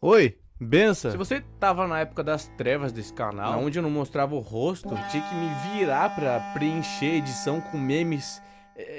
Oi, benção. Se você tava na época das trevas desse canal, onde eu não mostrava o rosto, eu tinha que me virar pra preencher a edição com memes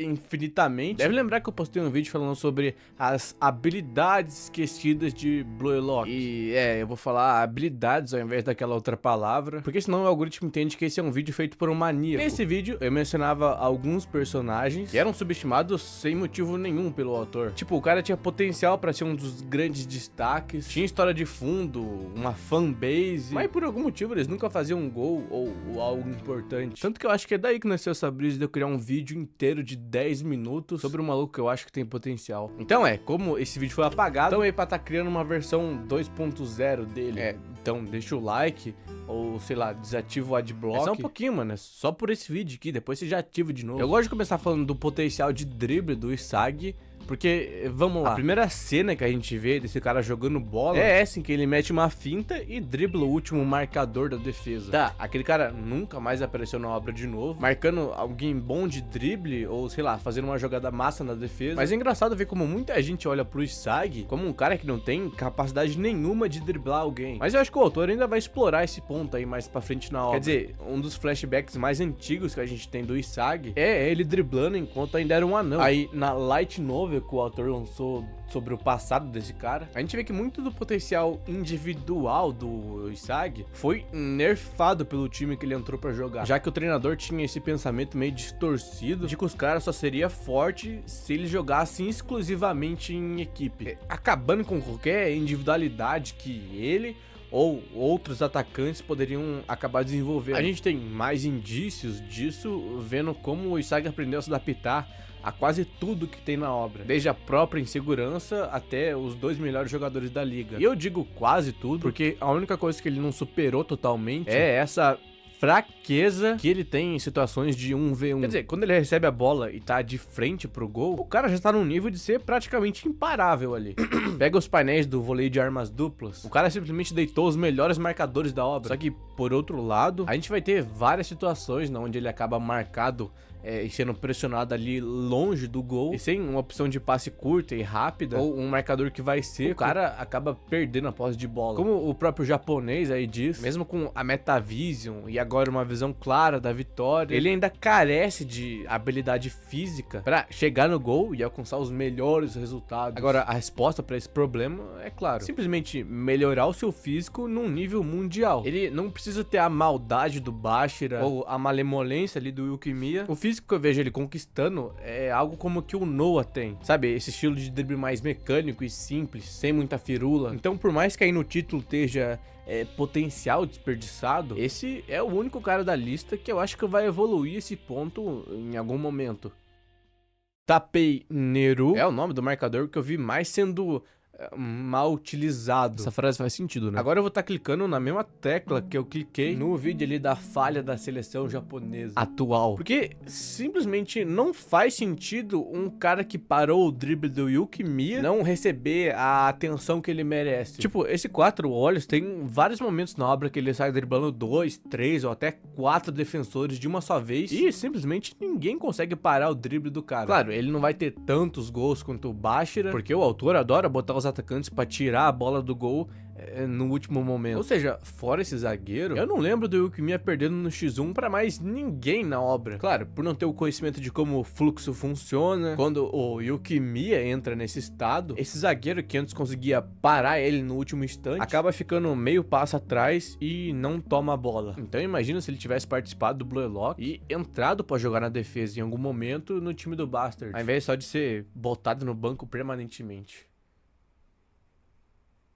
infinitamente. Deve lembrar que eu postei um vídeo falando sobre as habilidades esquecidas de Blaylock. E eu vou falar habilidades ao invés daquela outra palavra, porque senão o algoritmo entende que esse é um vídeo feito por um maníaco. Nesse vídeo eu mencionava alguns personagens que eram subestimados sem motivo nenhum pelo autor. Tipo, o cara tinha potencial pra ser um dos grandes destaques, tinha história de fundo, uma fanbase, mas por algum motivo eles nunca faziam um gol ou algo importante. Tanto que eu acho que é daí que nasceu essa brisa de eu criar um vídeo inteiro de 10 minutos sobre um maluco que eu acho que tem potencial. Então como esse vídeo foi apagado, então pra tá criando uma versão 2.0 dele. Então deixa o like, ou sei lá, desativa o adblock. É só um pouquinho, mano, é só por esse vídeo aqui, depois você já ativa de novo. Eu gosto de começar falando do potencial de drible do Isagi, porque, vamos lá, a primeira cena que a gente vê desse cara jogando bola é essa em que ele mete uma finta e dribla o último marcador da defesa. Tá, aquele cara nunca mais apareceu na obra de novo, marcando alguém bom de drible, ou sei lá, fazendo uma jogada massa na defesa. Mas é engraçado ver como muita gente olha pro Isagi como um cara que não tem capacidade nenhuma de driblar alguém. Mas eu acho que o autor ainda vai explorar esse ponto aí mais pra frente na obra. Quer dizer, um dos flashbacks mais antigos que a gente tem do Isagi é ele driblando enquanto ainda era um anão. Aí, na Light Novel que o autor lançou sobre o passado desse cara, a gente vê que muito do potencial individual do Isagi foi nerfado pelo time que ele entrou pra jogar, já que o treinador tinha esse pensamento meio distorcido de que os caras só seria forte se eles jogassem exclusivamente em equipe, acabando com qualquer individualidade que ele ou outros atacantes poderiam acabar desenvolvendo. A gente tem mais indícios disso vendo como o Isagi aprendeu a se adaptar a quase tudo que tem na obra, desde a própria insegurança até os dois melhores jogadores da liga. E eu digo quase tudo, porque a única coisa que ele não superou totalmente é essa fraqueza que ele tem em situações de 1v1. Quer dizer, quando ele recebe a bola e tá de frente pro gol, o cara já tá num nível de ser praticamente imparável ali. Pega os painéis do voleio de armas duplas, o cara simplesmente deitou os melhores marcadores da obra. Só que, por outro lado, a gente vai ter várias situações onde ele acaba marcado e sendo pressionado ali longe do gol, e sem uma opção de passe curta e rápida, ou um marcador que vai ser, o cara acaba perdendo a posse de bola. Como o próprio japonês aí diz, mesmo com a Metavision e agora uma visão clara da vitória, ele ainda carece de habilidade física pra chegar no gol e alcançar os melhores resultados. Agora, a resposta pra esse problema é, claro, simplesmente melhorar o seu físico num nível mundial. Ele não precisa ter a maldade do Bashira ou a malemolência ali do Yukimiya. O físico que eu vejo ele conquistando é algo como que o Noah tem, sabe? Esse estilo de drible mais mecânico e simples, sem muita firula. Então, por mais que aí no título esteja potencial desperdiçado, esse é o único cara da lista que eu acho que vai evoluir esse ponto em algum momento. Tapei Neru é o nome do marcador que eu vi mais sendo mal utilizado. Essa frase faz sentido, né? Agora eu vou estar clicando na mesma tecla que eu cliquei no vídeo ali da falha da seleção japonesa atual, porque simplesmente não faz sentido um cara que parou o drible do Yukimiya não receber a atenção que ele merece. Tipo, esse 4 olhos tem vários momentos na obra que ele sai driblando 2, 3 ou até 4 defensores de uma só vez e simplesmente ninguém consegue parar o drible do cara. Claro, ele não vai ter tantos gols quanto o Bashira, porque o autor adora botar os atacantes pra tirar a bola do gol no último momento. Ou seja, fora esse zagueiro, eu não lembro do Yukimiya perdendo no X1 pra mais ninguém na obra. Claro, por não ter o conhecimento de como o fluxo funciona, quando o Yukimiya entra nesse estado, esse zagueiro que antes conseguia parar ele no último instante, acaba ficando meio passo atrás e não toma a bola. Então imagina se ele tivesse participado do Blaylock e entrado pra jogar na defesa em algum momento no time do Bastard, ao invés só de ser botado no banco permanentemente.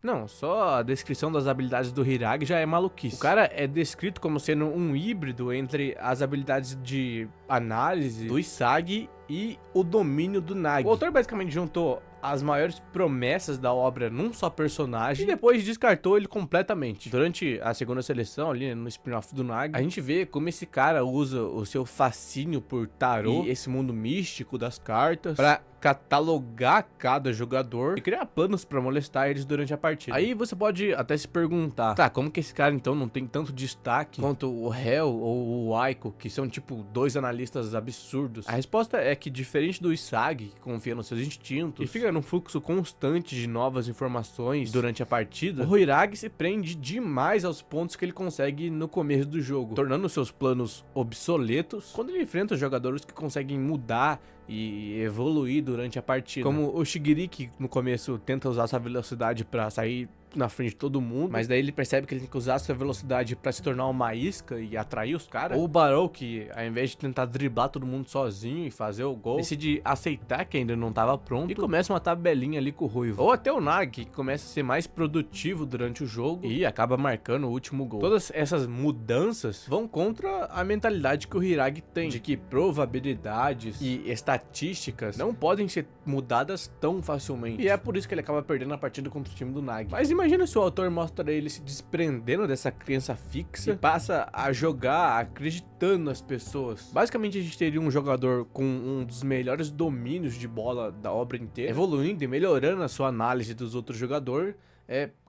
Não, só a descrição das habilidades do Hiragi já é maluquice. O cara é descrito como sendo um híbrido entre as habilidades de análise do Isagi e o domínio do Nagi. O autor basicamente juntou as maiores promessas da obra num só personagem e depois descartou ele completamente. Durante a segunda seleção ali no spin-off do Nagi, a gente vê como esse cara usa o seu fascínio por tarô e esse mundo místico das cartas pra catalogar cada jogador e criar planos pra molestar eles durante a partida. Aí você pode até se perguntar, tá, como que esse cara então não tem tanto destaque quanto o Hell ou o Aiko, que são tipo dois analistas absurdos? A resposta é moleque diferente do Isagi, que confia nos seus instintos e fica num fluxo constante de novas informações durante a partida, o Hiragi se prende demais aos pontos que ele consegue no começo do jogo, tornando seus planos obsoletos quando ele enfrenta jogadores que conseguem mudar e evoluir durante a partida. Como o Shigiri, que no começo tenta usar sua velocidade pra sair na frente de todo mundo, mas daí ele percebe que ele tem que usar sua velocidade pra se tornar uma isca e atrair os caras. Ou o Barou, que ao invés de tentar driblar todo mundo sozinho e fazer o gol, decide aceitar que ainda não tava pronto e começa uma tabelinha ali com o Ruivo. Ou até o Nagi, que começa a ser mais produtivo durante o jogo e acaba marcando o último gol. Todas essas mudanças vão contra a mentalidade que o Hiragi tem, de que probabilidades e estatísticas não podem ser mudadas tão facilmente. E é por isso que ele acaba perdendo a partida contra o time do Nagi. Mas imagina se o autor mostra ele se desprendendo dessa crença fixa e passa a jogar acreditando nas pessoas. Basicamente a gente teria um jogador com um dos melhores domínios de bola da obra inteira, evoluindo e melhorando a sua análise dos outros jogadores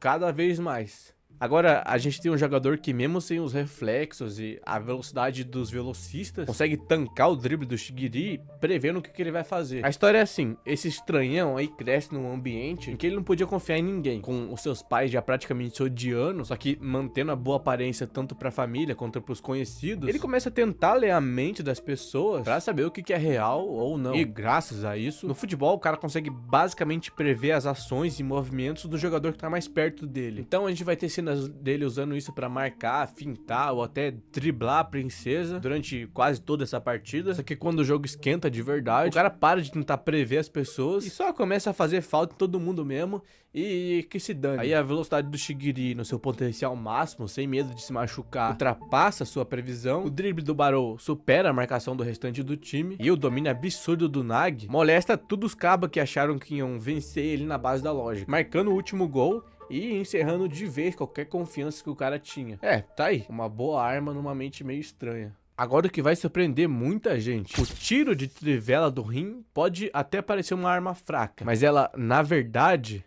cada vez mais. Agora, a gente tem um jogador que mesmo sem os reflexos e a velocidade dos velocistas, consegue tancar o drible do Shigiri, prevendo o que ele vai fazer. A história é assim, esse estranhão aí cresce num ambiente em que ele não podia confiar em ninguém, com os seus pais já praticamente se odiando, só que mantendo a boa aparência tanto pra família quanto pros conhecidos. Ele começa a tentar ler a mente das pessoas pra saber o que é real ou não. E graças a isso, no futebol o cara consegue basicamente prever as ações e movimentos do jogador que tá mais perto dele. Então a gente vai ter cenas dele usando isso pra marcar, fintar ou até driblar a princesa durante quase toda essa partida. Só que quando o jogo esquenta de verdade, o cara para de tentar prever as pessoas e só começa a fazer falta em todo mundo mesmo e que se dane. Aí a velocidade do Shigiri no seu potencial máximo, sem medo de se machucar, ultrapassa a sua previsão. O drible do Barou supera a marcação do restante do time e o domínio absurdo do Nagi molesta todos os cabas que acharam que iam vencer ele na base da lógica, marcando o último gol e encerrando de vez qualquer confiança que o cara tinha. Tá aí, uma boa arma numa mente meio estranha. Agora o que vai surpreender muita gente, o tiro de trivela do Rin pode até parecer uma arma fraca, mas ela, na verdade...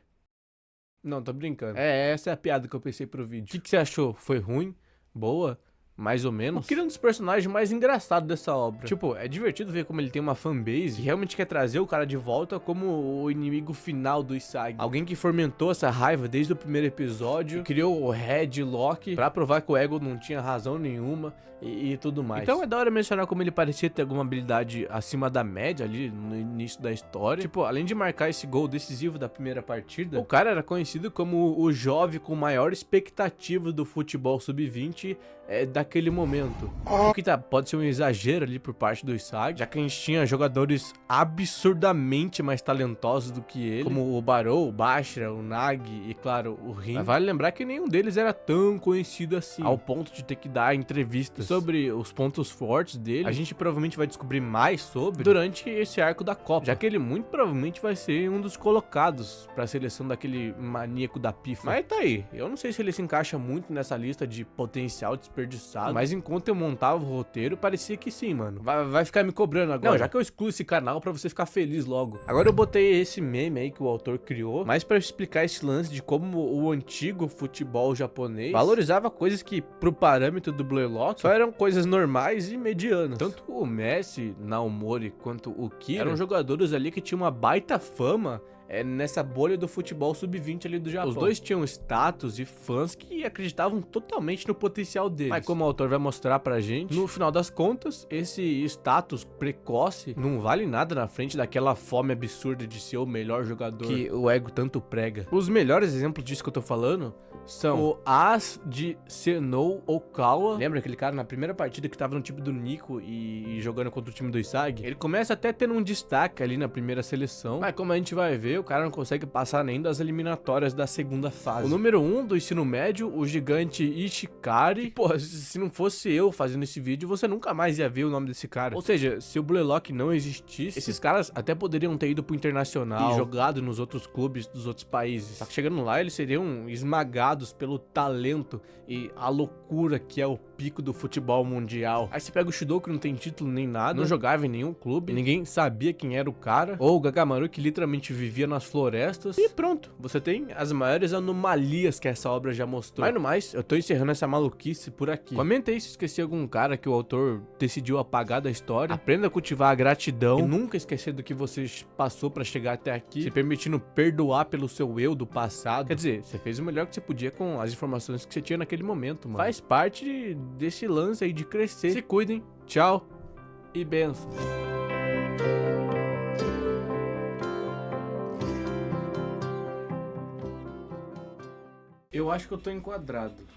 Não, tô brincando. Essa é a piada que eu pensei pro vídeo. O que você achou? Foi ruim? Boa? Mais ou menos? O Kira é um dos personagens mais engraçados dessa obra. Tipo, é divertido ver como ele tem uma fanbase e realmente quer trazer o cara de volta como o inimigo final do Isagi. Alguém que fomentou essa raiva desde o primeiro episódio, criou o Red Lock pra provar que o Ego não tinha razão nenhuma e tudo mais. Então é da hora mencionar como ele parecia ter alguma habilidade acima da média ali no início da história. Tipo, além de marcar esse gol decisivo da primeira partida, o cara era conhecido como o jovem com maior expectativa do futebol sub-20 daquele momento. O que pode ser um exagero ali por parte do Isagi, já que a gente tinha jogadores absurdamente mais talentosos do que ele, como o Barou, o Bashira, o Nagi e, claro, o Rin. Mas vale lembrar que nenhum deles era tão conhecido assim, ao ponto de ter que dar entrevistas sobre os pontos fortes dele. A gente provavelmente vai descobrir mais sobre durante esse arco da Copa, já que ele muito provavelmente vai ser um dos colocados pra seleção daquele maníaco da pifa. Mas tá aí, eu não sei se ele se encaixa muito nessa lista de potencial desperdiçado, mas enquanto eu montava o roteiro, parecia que sim, mano. Vai ficar me cobrando agora. Não, já que eu excluo esse canal pra você ficar feliz logo. Agora eu botei esse meme aí que o autor criou, mas pra explicar esse lance de como o antigo futebol japonês valorizava coisas que, pro parâmetro do Blaylock, só eram coisas normais e medianas. Tanto o Messi, Naomori, quanto o Kira eram jogadores ali que tinham uma baita fama nessa bolha do futebol sub-20 ali do Japão. Os dois tinham status e fãs que acreditavam totalmente no potencial deles. Mas como o autor vai mostrar pra gente, no final das contas, esse status precoce não vale nada na frente daquela fome absurda de ser o melhor jogador que o ego tanto prega. Os melhores exemplos disso que eu tô falando são o As de Senou Okawa. Lembra aquele cara na primeira partida que tava no time do Nico e jogando contra o time do Isagi? Ele começa até tendo um destaque ali na primeira seleção, mas como a gente vai ver, o cara não consegue passar nem das eliminatórias da segunda fase. O número 1 do ensino médio, o gigante Ishikari. Pô, se não fosse eu fazendo esse vídeo, você nunca mais ia ver o nome desse cara. Ou seja, se o Blaylock não existisse, esses caras até poderiam ter ido pro internacional e jogado nos outros clubes dos outros países. Só que chegando lá, eles seriam esmagados pelo talento e a loucura que é o pico do futebol mundial. Aí você pega o Shido, que não tem título nem nada, não jogava em nenhum clube, ninguém sabia quem era o cara. Ou o Gagamaru, que literalmente vivia nas florestas. E pronto, você tem as maiores anomalias que essa obra já mostrou. Mas no mais, eu tô encerrando essa maluquice por aqui. Comentei se esqueci algum cara que o autor decidiu apagar da história. Aprenda a cultivar a gratidão e nunca esquecer do que você passou pra chegar até aqui, se permitindo perdoar pelo seu eu do passado. Quer dizer, você fez o melhor que você podia com as informações que você tinha naquele momento, mano. Faz parte desse lance aí de crescer. Se cuidem, tchau e benção. Eu acho que eu tô enquadrado.